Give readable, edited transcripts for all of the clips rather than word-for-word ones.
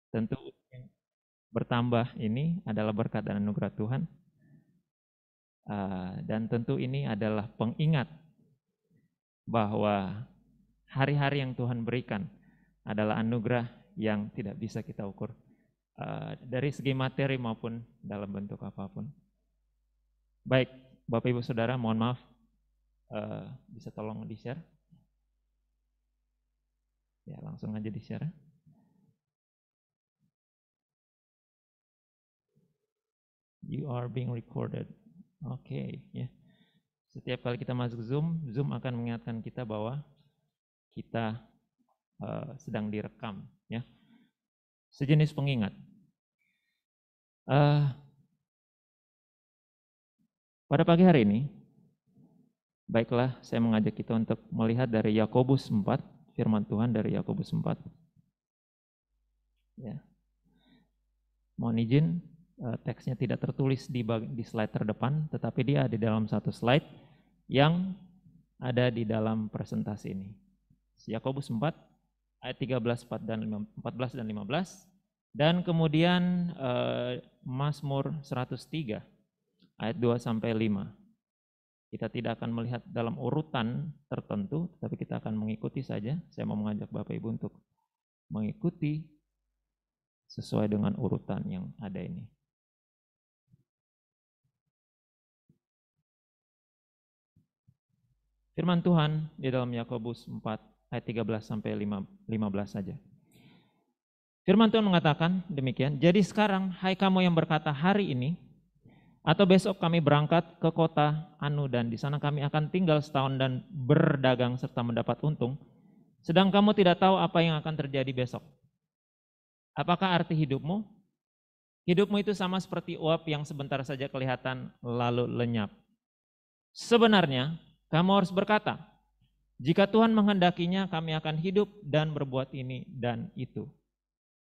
Tentu yang bertambah ini adalah berkat dan anugerah Tuhan. Dan tentu ini adalah pengingat bahwa hari-hari yang Tuhan berikan adalah anugerah yang tidak bisa kita ukur dari segi materi maupun dalam bentuk apapun. Baik, Bapak Ibu Saudara, mohon maaf, bisa tolong di-share? Ya, langsung aja di-share. You are being recorded. Oke, ya. Setiap kali kita masuk Zoom, Zoom akan mengingatkan kita bahwa kita sedang direkam, ya. Sejenis pengingat. Pada pagi hari ini, baiklah saya mengajak kita untuk melihat dari Yakobus 4, firman Tuhan dari Yakobus 4. Ya. Mohon izin, teksnya tidak tertulis di slide terdepan, tetapi dia ada di dalam satu slide yang ada di dalam presentasi ini. Yakobus 4 ayat 13, 14 dan 15, dan kemudian Mazmur 103 ayat 2 sampai 5. Kita tidak akan melihat dalam urutan tertentu, tapi kita akan mengikuti saja. Saya mau mengajak Bapak Ibu untuk mengikuti sesuai dengan urutan yang ada ini. Firman Tuhan di dalam Yakobus 4 ayat 13 sampai 15 saja. Firman Tuhan mengatakan demikian, jadi sekarang hai kamu yang berkata hari ini atau besok kami berangkat ke kota Anu dan di sana kami akan tinggal setahun dan berdagang serta mendapat untung, sedang kamu tidak tahu apa yang akan terjadi besok. Apakah arti hidupmu? Hidupmu itu sama seperti uap yang sebentar saja kelihatan lalu lenyap. Sebenarnya kamu harus berkata, jika Tuhan menghendakinya kami akan hidup dan berbuat ini dan itu.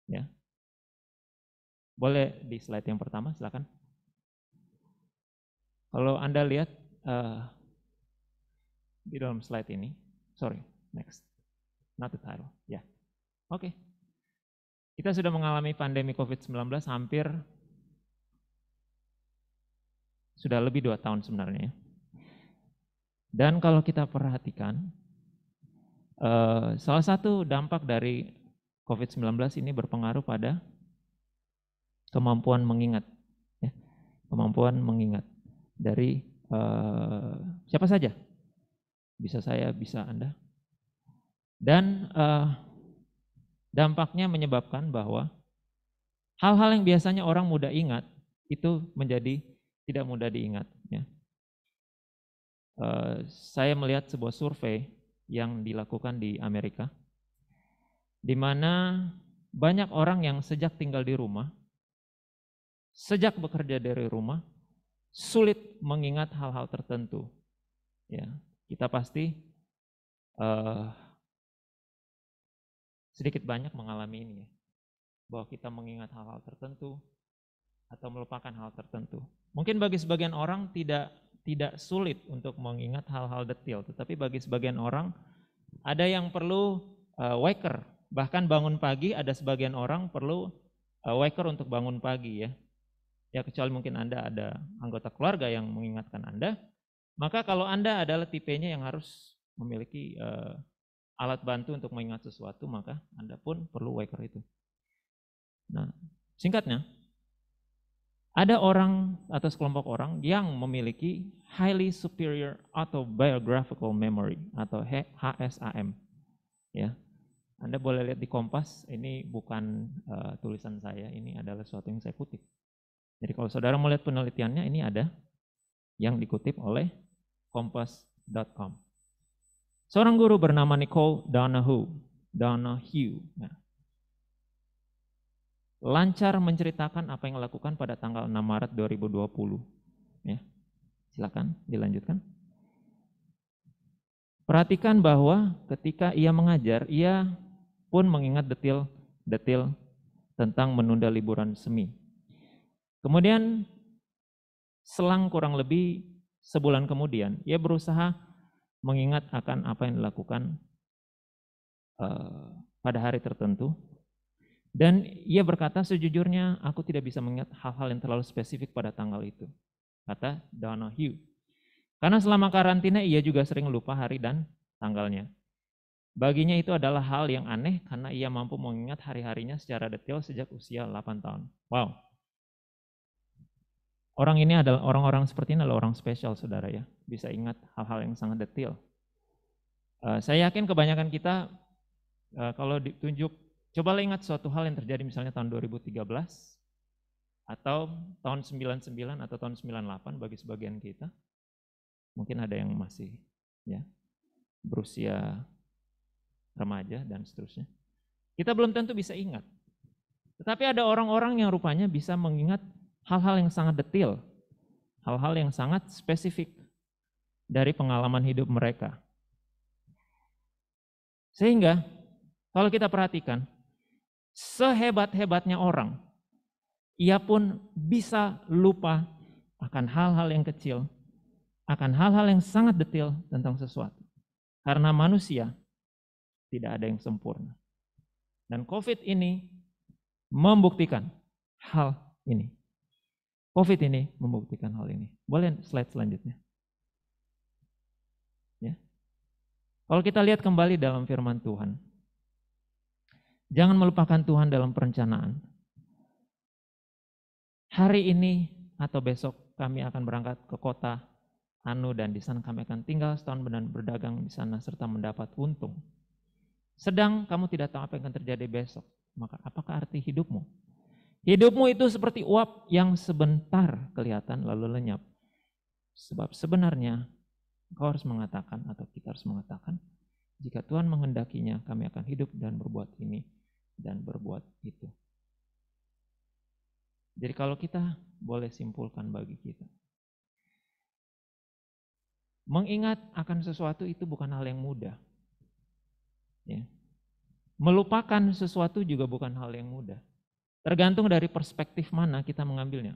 Ya. Boleh di slide yang pertama, silakan. Kalau Anda lihat di dalam slide ini, sorry, next, not the title, ya. Oke. Kita sudah mengalami pandemi COVID-19 hampir sudah lebih 2 tahun sebenarnya. Dan kalau kita perhatikan, salah satu dampak dari COVID-19 ini berpengaruh pada kemampuan mengingat, ya. Kemampuan mengingat dari siapa saja, bisa saya, bisa Anda. Dan dampaknya menyebabkan bahwa hal-hal yang biasanya orang mudah ingat itu menjadi tidak mudah diingat. Ya. Saya melihat sebuah survei yang dilakukan di Amerika, di mana banyak orang yang sejak tinggal di rumah, sejak bekerja dari rumah, sulit mengingat hal-hal tertentu. Ya, kita pasti sedikit banyak mengalami ini, ya, bahwa kita mengingat hal-hal tertentu atau melupakan hal tertentu. Mungkin bagi sebagian orang tidak sulit untuk mengingat hal-hal detail, tetapi bagi sebagian orang ada yang perlu waker, bahkan bangun pagi. Ada sebagian orang perlu waker untuk bangun pagi, ya. Ya, kecuali mungkin Anda ada anggota keluarga yang mengingatkan Anda, maka kalau Anda adalah tipenya yang harus memiliki alat bantu untuk mengingat sesuatu, maka Anda pun perlu waker itu. Nah, singkatnya, ada orang atau sekelompok orang yang memiliki highly superior autobiographical memory atau HSAM. Ya, Anda boleh lihat di Kompas. Ini bukan tulisan saya, ini adalah sesuatu yang saya kutip. Jadi kalau saudara melihat penelitiannya, ini ada yang dikutip oleh kompas.com. Seorang guru bernama Nicole Donahue, nah, lancar menceritakan apa yang dilakukan pada tanggal 6 Maret 2020. Ya, silakan dilanjutkan. Perhatikan bahwa ketika ia mengajar, ia pun mengingat detil-detil tentang menunda liburan semi. Kemudian selang kurang lebih sebulan kemudian, ia berusaha mengingat akan apa yang dilakukan pada hari tertentu. Dan ia berkata, sejujurnya aku tidak bisa mengingat hal-hal yang terlalu spesifik pada tanggal itu, kata Donahue. Karena selama karantina ia juga sering lupa hari dan tanggalnya. Baginya itu adalah hal yang aneh karena ia mampu mengingat hari-harinya secara detail sejak usia 8 tahun. Wow. Orang ini adalah orang-orang seperti ini adalah orang spesial, saudara ya. Bisa ingat hal-hal yang sangat detail. Saya yakin kebanyakan kita kalau ditunjuk, cobalah ingat suatu hal yang terjadi misalnya tahun 2013 atau tahun 99 atau tahun 98 bagi sebagian kita. Mungkin ada yang masih ya berusia remaja dan seterusnya. Kita belum tentu bisa ingat. Tetapi ada orang-orang yang rupanya bisa mengingat hal-hal yang sangat detail, hal-hal yang sangat spesifik dari pengalaman hidup mereka. Sehingga kalau kita perhatikan, sehebat-hebatnya orang, ia pun bisa lupa akan hal-hal yang kecil, akan hal-hal yang sangat detail tentang sesuatu. Karena manusia tidak ada yang sempurna. Dan COVID ini membuktikan hal ini. COVID ini membuktikan hal ini. Boleh slide selanjutnya. Ya. Kalau kita lihat kembali dalam firman Tuhan, jangan melupakan Tuhan dalam perencanaan. Hari ini atau besok kami akan berangkat ke kota Anu dan di sana kami akan tinggal setahun dan berdagang di sana serta mendapat untung. Sedang kamu tidak tahu apa yang akan terjadi besok. Maka apakah arti hidupmu? Hidupmu itu seperti uap yang sebentar kelihatan lalu lenyap. Sebab sebenarnya kau harus mengatakan atau kita harus mengatakan, jika Tuhan menghendakinya kami akan hidup dan berbuat ini dan berbuat itu. Jadi kalau kita boleh simpulkan bagi kita, mengingat akan sesuatu itu bukan hal yang mudah. Ya. Melupakan sesuatu juga bukan hal yang mudah. Tergantung dari perspektif mana kita mengambilnya.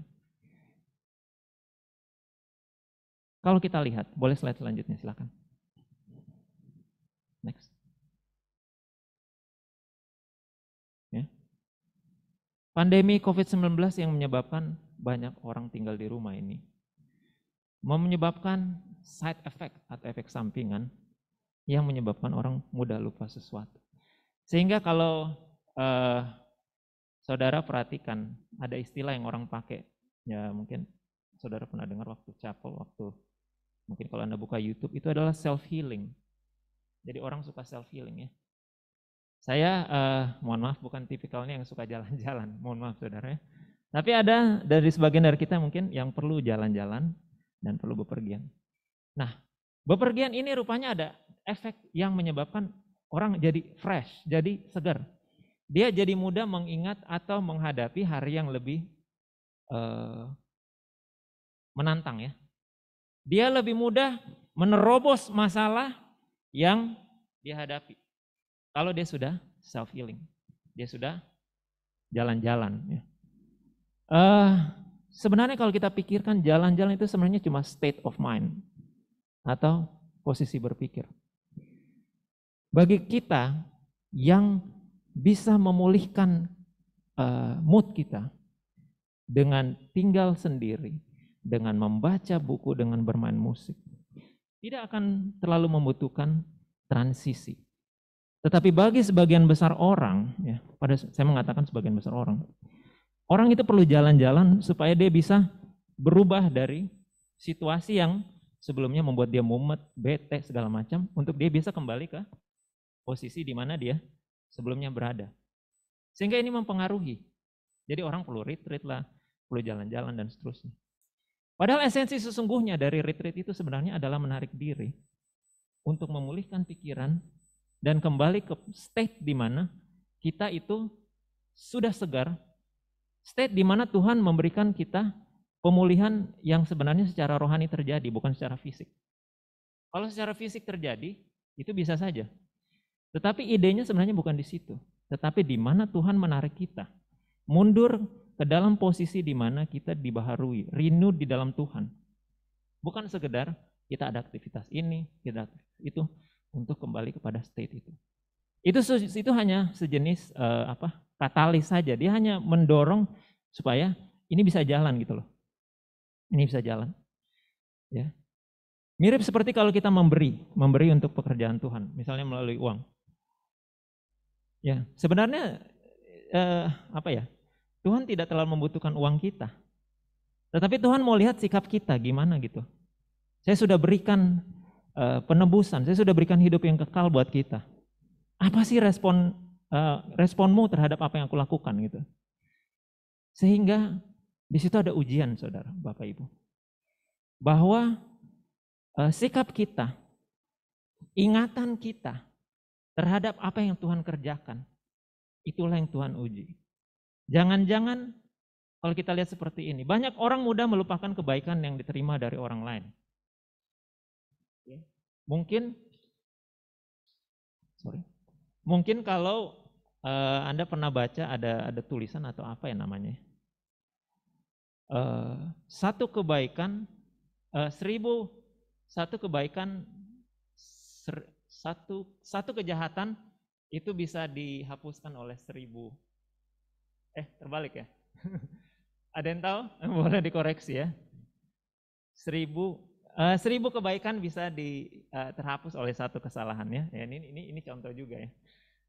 Kalau kita lihat, boleh slide selanjutnya silakan. Next. Ya. Pandemi COVID-19 yang menyebabkan banyak orang tinggal di rumah ini menyebabkan side effect atau efek sampingan yang menyebabkan orang mudah lupa sesuatu. Sehingga kalau saudara perhatikan, ada istilah yang orang pakai, ya mungkin saudara pernah dengar waktu chapel, waktu mungkin kalau Anda buka YouTube, itu adalah self-healing. Jadi orang suka self-healing ya. Saya mohon maaf bukan tipikalnya yang suka jalan-jalan, mohon maaf saudara ya. Tapi ada dari sebagian dari kita mungkin yang perlu jalan-jalan dan perlu bepergian. Nah, bepergian ini rupanya ada efek yang menyebabkan orang jadi fresh, jadi segar. Dia jadi mudah mengingat atau menghadapi hari yang lebih menantang ya. Dia lebih mudah menerobos masalah yang dihadapi. Kalau dia sudah self-healing, dia sudah jalan-jalan. Ya. Sebenarnya kalau kita pikirkan jalan-jalan itu sebenarnya cuma state of mind atau posisi berpikir. Bagi kita yang bisa memulihkan mood kita dengan tinggal sendiri, dengan membaca buku, dengan bermain musik, tidak akan terlalu membutuhkan transisi. Tetapi bagi sebagian besar orang, ya, saya mengatakan sebagian besar orang itu perlu jalan-jalan supaya dia bisa berubah dari situasi yang sebelumnya membuat dia mumet, bete, segala macam, untuk dia bisa kembali ke posisi di mana dia sebelumnya berada. Sehingga ini mempengaruhi. Jadi orang perlu retreat lah, perlu jalan-jalan dan seterusnya. Padahal esensi sesungguhnya dari retreat itu sebenarnya adalah menarik diri untuk memulihkan pikiran dan kembali ke state di mana kita itu sudah segar, state di mana Tuhan memberikan kita pemulihan yang sebenarnya secara rohani terjadi, bukan secara fisik. Kalau secara fisik terjadi, itu bisa saja. Tetapi idenya sebenarnya bukan di situ, tetapi di mana Tuhan menarik kita mundur ke dalam posisi di mana kita dibaharui, renewed di dalam Tuhan. Bukan sekedar kita ada aktivitas ini, kita itu untuk kembali kepada state itu. Itu hanya sejenis katalis saja, dia hanya mendorong supaya ini bisa jalan gitu loh. Ini bisa jalan. Ya. Mirip seperti kalau kita memberi untuk pekerjaan Tuhan, misalnya melalui uang. Ya, sebenarnya Tuhan tidak terlalu membutuhkan uang kita. Tetapi Tuhan mau lihat sikap kita gimana gitu. Saya sudah berikan penebusan, saya sudah berikan hidup yang kekal buat kita. Apa sih responmu terhadap apa yang aku lakukan gitu. Sehingga di situ ada ujian, saudara, Bapak Ibu. Bahwa sikap kita, ingatan kita terhadap apa yang Tuhan kerjakan, itulah yang Tuhan uji. Jangan-jangan kalau kita lihat seperti ini, banyak orang mudah melupakan kebaikan yang diterima dari orang lain. Mungkin kalau Anda pernah baca ada tulisan atau apa ya namanya, satu kebaikan, satu kejahatan itu bisa dihapuskan oleh 1000. Terbalik ya. Ada yang tahu? Boleh dikoreksi ya. 1000 kebaikan bisa terhapus oleh satu kesalahan ya. Ini contoh juga ya.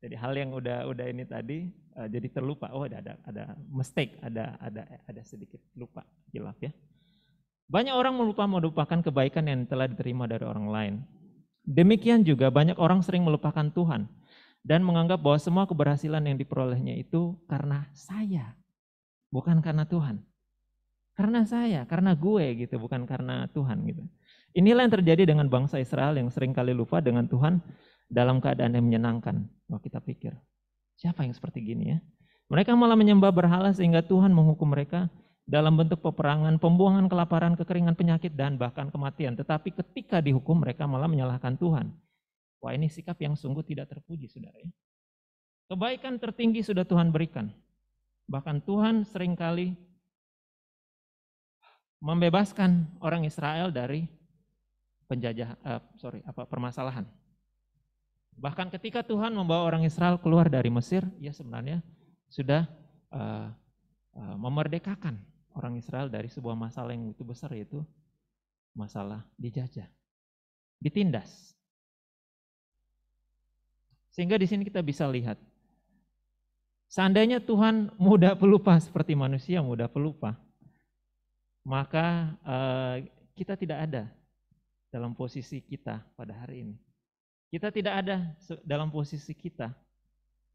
Jadi hal yang udah ini tadi jadi terlupa. Oh, ada mistake, ada sedikit lupa, hilaf ya. Banyak orang melupakan kebaikan yang telah diterima dari orang lain. Demikian juga banyak orang sering melupakan Tuhan dan menganggap bahwa semua keberhasilan yang diperolehnya itu karena saya, bukan karena Tuhan. Karena saya, karena gue gitu, bukan karena Tuhan gitu. Inilah yang terjadi dengan bangsa Israel yang sering kali lupa dengan Tuhan dalam keadaan yang menyenangkan. Wah, kita pikir, siapa yang seperti gini ya? Mereka malah menyembah berhala sehingga Tuhan menghukum mereka dalam bentuk peperangan, pembuangan, kelaparan, kekeringan, penyakit, dan bahkan kematian. Tetapi ketika dihukum mereka malah menyalahkan Tuhan. Wah, ini sikap yang sungguh tidak terpuji, saudara ya. Kebaikan tertinggi sudah Tuhan berikan. Bahkan Tuhan seringkali membebaskan orang Israel dari permasalahan. Bahkan ketika Tuhan membawa orang Israel keluar dari Mesir, ia sebenarnya sudah memerdekakan orang Israel dari sebuah masalah yang begitu besar, yaitu masalah dijajah, ditindas. Sehingga di sini kita bisa lihat, seandainya Tuhan mudah pelupa seperti manusia mudah pelupa, maka kita tidak ada dalam posisi kita pada hari ini. Kita tidak ada dalam posisi kita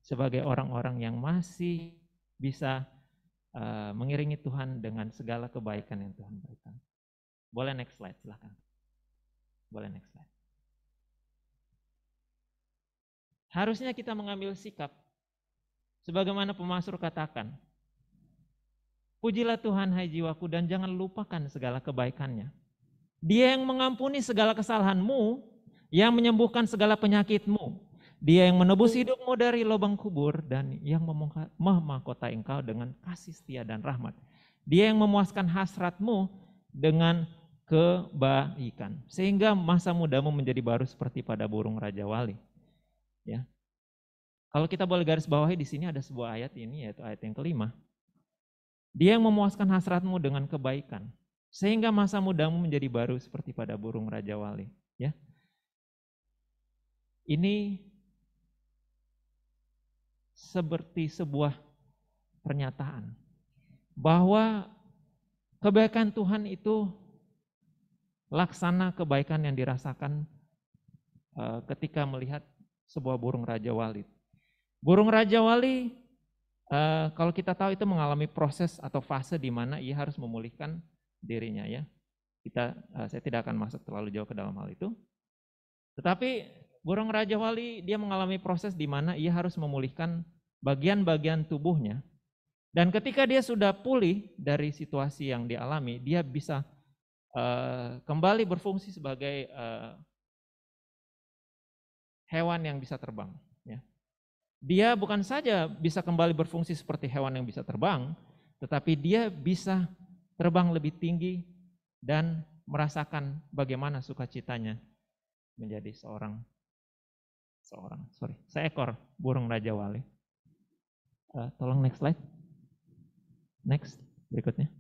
sebagai orang-orang yang masih bisa mengiringi Tuhan dengan segala kebaikan yang Tuhan berikan. Boleh next slide, silakan. Boleh next slide. Harusnya kita mengambil sikap sebagaimana pemazmur katakan, pujilah Tuhan hai jiwaku dan jangan lupakan segala kebaikannya. Dia yang mengampuni segala kesalahanmu, yang menyembuhkan segala penyakitmu. Dia yang menebus hidupmu dari lubang kubur dan yang memahkotai engkau dengan kasih setia dan rahmat. Dia yang memuaskan hasratmu dengan kebaikan. Sehingga masa mudamu menjadi baru seperti pada burung Raja Wali. Ya. Kalau kita boleh garis bawahi di sini ada sebuah ayat ini, yaitu ayat yang kelima. Dia yang memuaskan hasratmu dengan kebaikan, sehingga masa mudamu menjadi baru seperti pada burung Raja Wali. Ya. Ini seperti sebuah pernyataan bahwa kebaikan Tuhan itu laksana kebaikan yang dirasakan ketika melihat sebuah burung Raja Wali. Burung Raja Wali kalau kita tahu itu mengalami proses atau fase di mana ia harus memulihkan dirinya ya. Saya tidak akan masuk terlalu jauh ke dalam hal itu. Tetapi burung Raja Wali dia mengalami proses di mana ia harus memulihkan bagian-bagian tubuhnya. Dan ketika dia sudah pulih dari situasi yang dialami, dia bisa kembali berfungsi sebagai hewan yang bisa terbang. Ya. Dia bukan saja bisa kembali berfungsi seperti hewan yang bisa terbang, tetapi dia bisa terbang lebih tinggi dan merasakan bagaimana sukacitanya menjadi seekor burung Raja Wali. Tolong next slide. Next, berikutnya.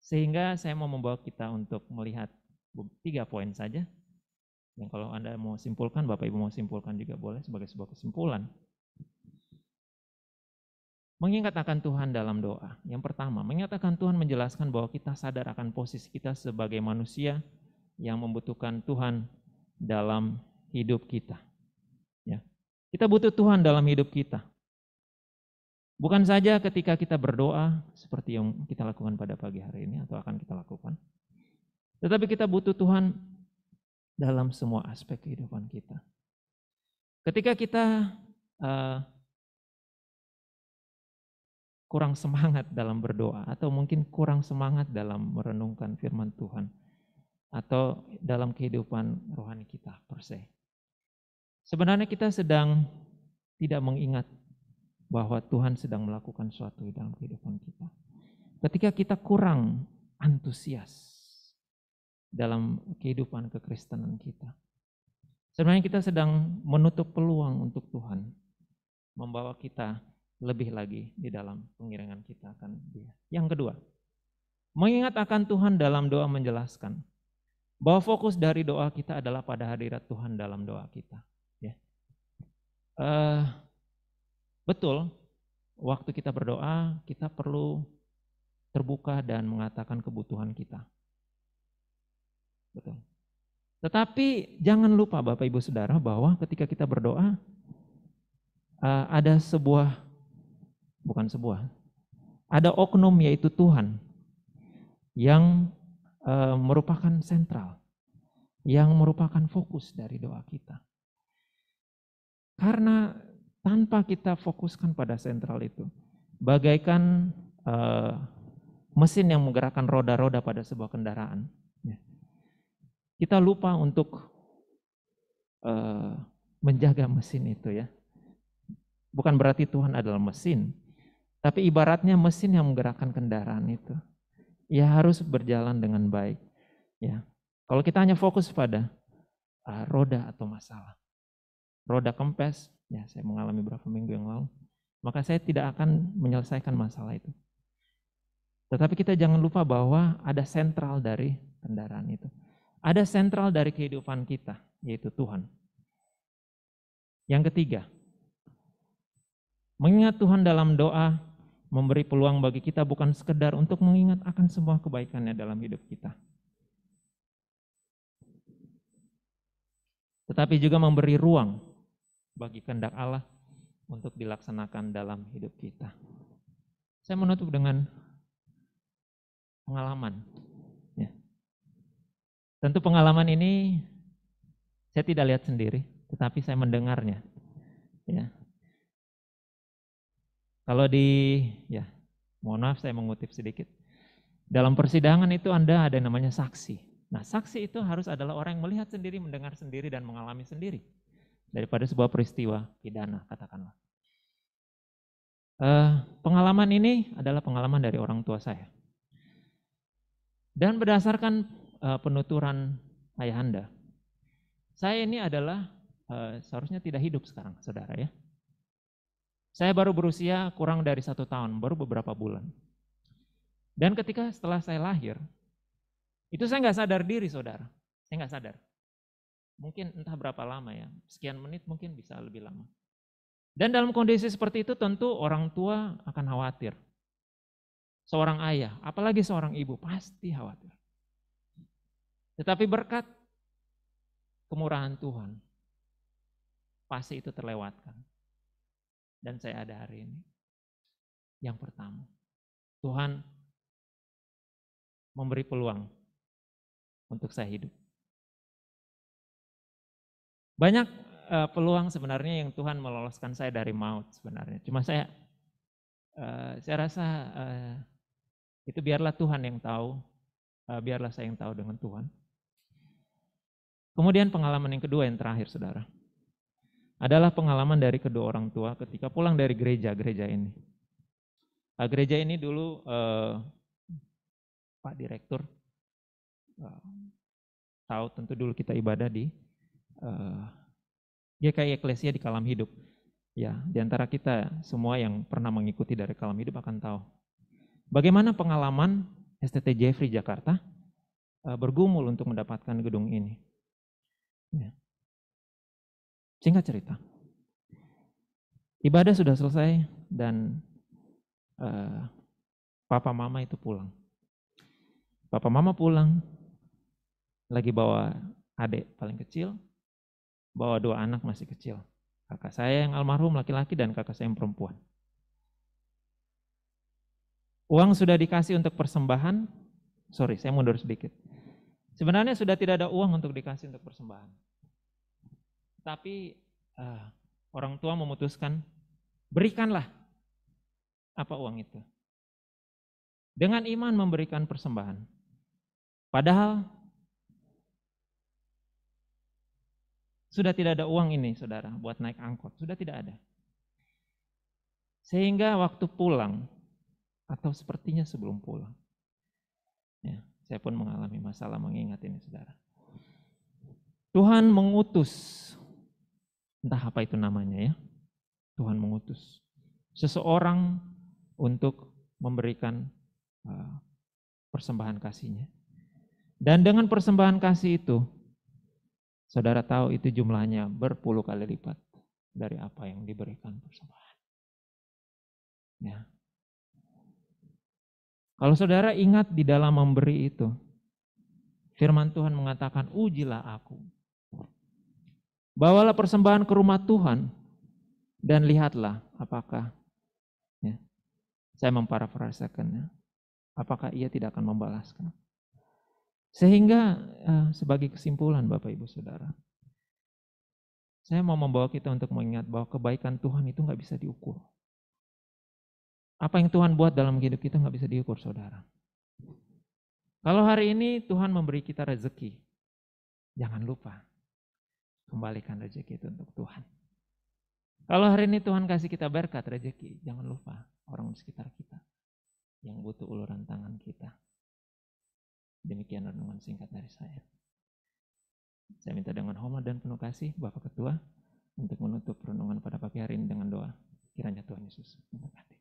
Sehingga saya mau membawa kita untuk melihat 3 poin saja. Yang kalau Anda mau simpulkan, Bapak Ibu mau simpulkan juga boleh sebagai sebuah kesimpulan. Mengingat akan Tuhan dalam doa. Yang pertama, mengingat akan Tuhan menjelaskan bahwa kita sadar akan posisi kita sebagai manusia yang membutuhkan Tuhan dalam hidup kita. Ya. Kita butuh Tuhan dalam hidup kita. Bukan saja ketika kita berdoa seperti yang kita lakukan pada pagi hari ini atau akan kita lakukan. Tetapi kita butuh Tuhan dalam semua aspek kehidupan kita. Ketika kita kurang semangat dalam berdoa atau mungkin kurang semangat dalam merenungkan firman Tuhan atau dalam kehidupan rohani kita per se. Sebenarnya kita sedang tidak mengingat bahwa Tuhan sedang melakukan sesuatu dalam kehidupan kita. Ketika kita kurang antusias dalam kehidupan kekristenan kita. Sebenarnya kita sedang menutup peluang untuk Tuhan membawa kita lebih lagi di dalam pengiringan kita akan Dia. Yang kedua, mengingat akan Tuhan dalam doa menjelaskan bahwa fokus dari doa kita adalah pada hadirat Tuhan dalam doa kita. Ya. Betul, waktu kita berdoa kita perlu terbuka dan mengatakan kebutuhan kita. Betul. Tetapi jangan lupa Bapak Ibu Saudara bahwa ketika kita berdoa ada ada oknum yaitu Tuhan yang merupakan sentral, yang merupakan fokus dari doa kita. Karena tanpa kita fokuskan pada sentral itu, bagaikan mesin yang menggerakkan roda-roda pada sebuah kendaraan. Kita lupa untuk menjaga mesin itu ya. Bukan berarti Tuhan adalah mesin, tapi ibaratnya mesin yang menggerakkan kendaraan itu. Ya harus berjalan dengan baik. Ya. Kalau kita hanya fokus pada roda atau masalah, roda kempes, ya saya mengalami beberapa minggu yang lalu, maka saya tidak akan menyelesaikan masalah itu. Tetapi kita jangan lupa bahwa ada sentral dari kendaraan itu. Ada sentral dari kehidupan kita, yaitu Tuhan. Yang ketiga, mengingat Tuhan dalam doa memberi peluang bagi kita bukan sekedar untuk mengingat akan semua kebaikannya dalam hidup kita. Tetapi juga memberi ruang bagi kehendak Allah untuk dilaksanakan dalam hidup kita. Saya menutup dengan pengalaman. Ya. Tentu pengalaman ini saya tidak lihat sendiri, tetapi saya mendengarnya. Ya. Kalau mohon maaf saya mengutip sedikit. Dalam persidangan itu Anda ada yang namanya saksi. Nah saksi itu harus adalah orang yang melihat sendiri, mendengar sendiri, dan mengalami sendiri. Daripada sebuah peristiwa pidana, katakanlah. Pengalaman ini adalah pengalaman dari orang tua saya. Dan berdasarkan penuturan ayahanda, saya ini adalah seharusnya tidak hidup sekarang, saudara ya. Saya baru berusia kurang dari 1 tahun, baru beberapa bulan. Dan ketika setelah saya lahir, itu saya nggak sadar diri saudara, saya nggak sadar. Mungkin entah berapa lama ya, sekian menit mungkin bisa lebih lama. Dan dalam kondisi seperti itu tentu orang tua akan khawatir. Seorang ayah, apalagi seorang ibu pasti khawatir. Tetapi berkat kemurahan Tuhan, pasti itu terlewatkan. Dan saya ada hari ini. Yang pertama, Tuhan memberi peluang untuk saya hidup. Banyak peluang sebenarnya yang Tuhan meloloskan saya dari maut sebenarnya. Cuma saya rasa itu biarlah Tuhan yang tahu, biarlah saya yang tahu dengan Tuhan. Kemudian pengalaman yang kedua yang terakhir saudara, adalah pengalaman dari kedua orang tua ketika pulang dari gereja ini. Gereja ini dulu Pak Direktur tahu tentu dulu kita ibadah di GKI Eklesia di Kalam Hidup. Ya, di antara kita semua yang pernah mengikuti dari Kalam Hidup akan tahu bagaimana pengalaman STT Jeffrey Jakarta bergumul untuk mendapatkan gedung ini. Ya. Singkat cerita, ibadah sudah selesai dan papa mama itu pulang. Papa mama pulang, lagi bawa adik paling kecil, bawa 2 anak masih kecil. Kakak saya yang almarhum laki-laki dan kakak saya yang perempuan. Uang sudah dikasih untuk persembahan, saya mundur sedikit. Sebenarnya sudah tidak ada uang untuk dikasih untuk persembahan. Tapi orang tua memutuskan, berikanlah apa uang itu. Dengan iman memberikan persembahan. Padahal sudah tidak ada uang ini, saudara, buat naik angkot. Sudah tidak ada. Sehingga waktu pulang, atau sepertinya sebelum pulang, ya, saya pun mengalami masalah mengingat ini, saudara. Tuhan mengutus, entah apa itu namanya ya, Tuhan mengutus seseorang untuk memberikan persembahan kasihnya. Dan dengan persembahan kasih itu, saudara tahu itu jumlahnya berpuluh kali lipat dari apa yang diberikan persembahan. Ya. Kalau saudara ingat di dalam memberi itu, firman Tuhan mengatakan, ujilah aku. Bawalah persembahan ke rumah Tuhan dan lihatlah apakah, ya, saya memparafrasekannya, apakah ia tidak akan membalaskan. Sehingga sebagai kesimpulan Bapak Ibu Saudara, saya mau membawa kita untuk mengingat bahwa kebaikan Tuhan itu nggak bisa diukur. Apa yang Tuhan buat dalam hidup kita nggak bisa diukur, saudara. Kalau hari ini Tuhan memberi kita rezeki, jangan lupa kembalikan rezeki itu untuk Tuhan. Kalau hari ini Tuhan kasih kita berkat rezeki, jangan lupa orang di sekitar kita yang butuh uluran tangan kita. Demikian renungan singkat dari saya. Saya minta dengan hormat dan penuh kasih Bapak Ketua untuk menutup renungan pada pagi hari ini dengan doa. Kiranya Tuhan Yesus memberkati.